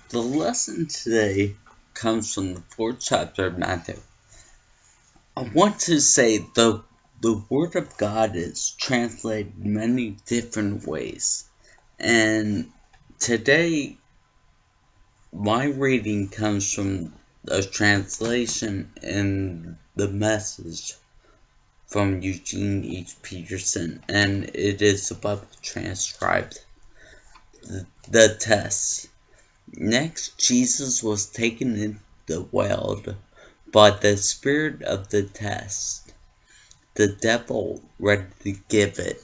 The lesson today comes from the fourth chapter of Matthew. I want to say the Word of God is translated many different ways. And today, my reading comes from a translation in the Message from Eugene H. Peterson, and it is about transcribed. The test. Next, Jesus was taken into the world by the spirit of the test, the devil ready to give it.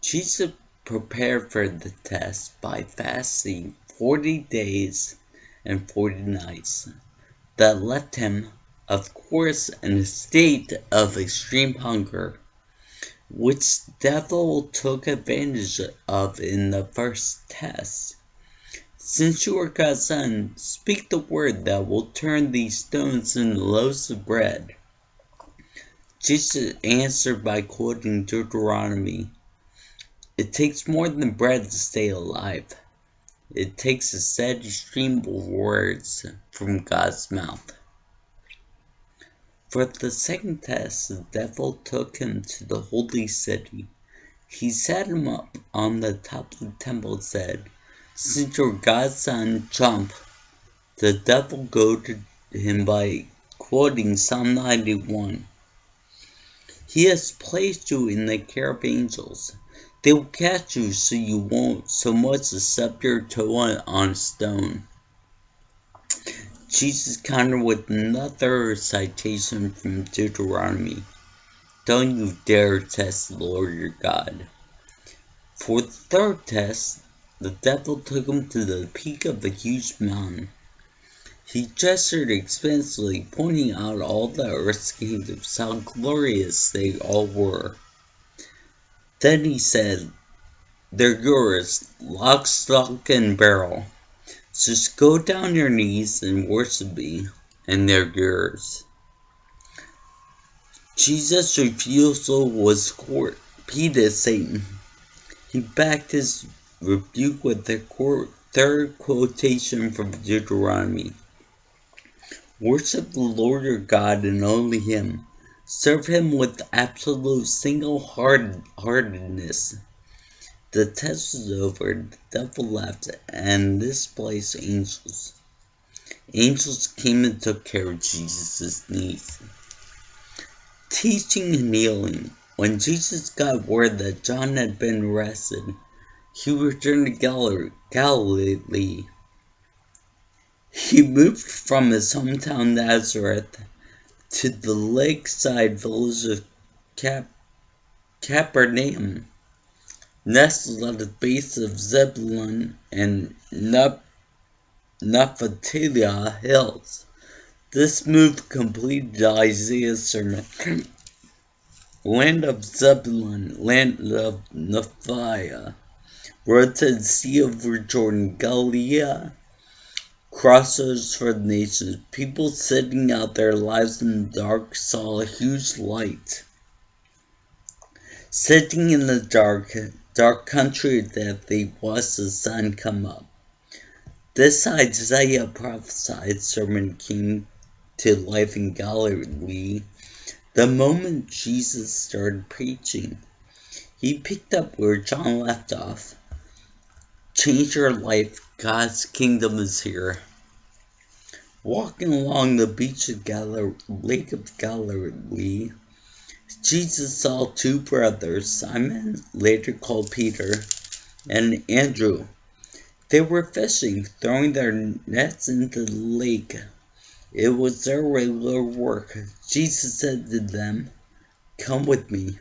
Jesus prepared for the test by fasting 40 days and 40 nights. That left him, of course, in a state of extreme hunger, which the devil took advantage of in the first test. Since you are God's son, speak the word that will turn these stones into loaves of bread. Jesus answered by quoting Deuteronomy. It takes more than bread to stay alive. It takes a steady stream of words from God's mouth. For the second test, the devil took him to the holy city. He set him up on the top of the temple and said, "Since you're God's son, jump." The devil goaded him by quoting Psalm 91. He has placed you in the care of angels. They will catch you so you won't so much as step your toe on a stone. Jesus countered with another citation from Deuteronomy. Don't you dare test the Lord your God. For the third test, the devil took him to the peak of a huge mountain. He gestured expansively, pointing out all the earth's kingdoms, how glorious they all were. Then he said, "They're yours, lock, stock, and barrel. Just go down on your knees and worship me, and they're yours." Jesus' refusal was repeated Satan. He backed his rebuke with the third quotation from Deuteronomy. Worship the Lord your God and only Him. Serve Him with absolute single-heartedness. The test was over, the devil left, and this place angels. Angels came and took care of Jesus' needs. Teaching and healing. When Jesus got word that John had been arrested, he returned to Galilee. He moved from his hometown Nazareth to the lakeside village of Capernaum, nestled at the base of Zebulun and Naphtali hills. This move completed Isaiah's sermon. Land of Zebulun, land of Naphtali, road to the sea over Jordan, Galilee, crossroads for the nations. People sitting out their lives in the dark saw a huge light. Sitting in the dark country of death, they watched the sun come up. This Isaiah prophesied sermon came to life in Galilee the moment Jesus started preaching. He picked up where John left off. Change your life. God's kingdom is here. Walking along the beach of Lake of Galilee, Jesus saw two brothers, Simon, later called Peter, and Andrew. They were fishing, throwing their nets into the lake. It was their regular work. Jesus said to them, "Come with me.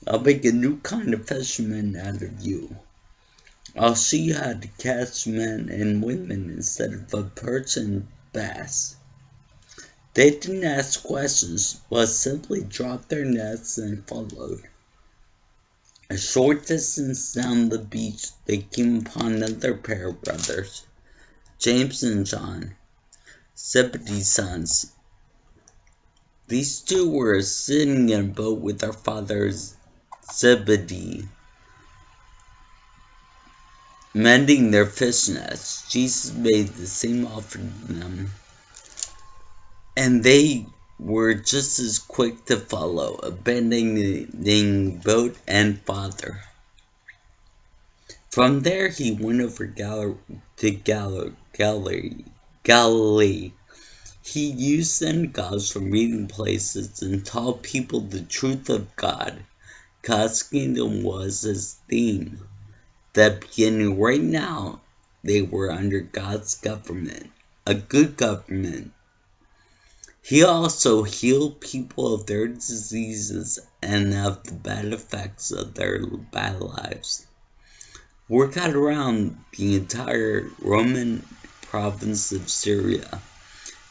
I'll make a new kind of fisherman out of you. I'll show you how to catch men and women instead of a perch and bass." They didn't ask questions, but simply dropped their nets and followed. A short distance down the beach, they came upon another pair of brothers, James and John, Zebedee's sons. These two were sitting in a boat with their father Zebedee. mending their fish nets. Jesus made the same offer to them, and they were just as quick to follow, abandoning boat and father. From there he went over to Galilee. He used synagogues for meeting places and taught people the truth of God. God's kingdom was his theme. That beginning right now, they were under God's government, a good government. He also healed people of their diseases and of the bad effects of their bad lives. Word got around the entire Roman province of Syria.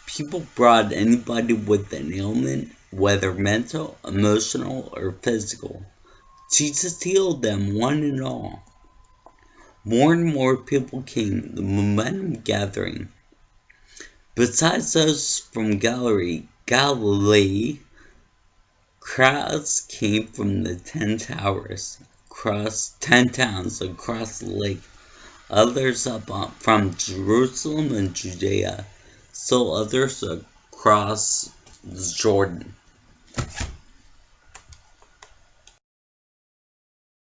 People brought anybody with an ailment, whether mental, emotional, or physical. Jesus healed them, one and all. More and more people came, the momentum gathering. Besides those from Galilee, crowds came from the 10 towns across the lake. Others up from Jerusalem and Judea, still others across Jordan.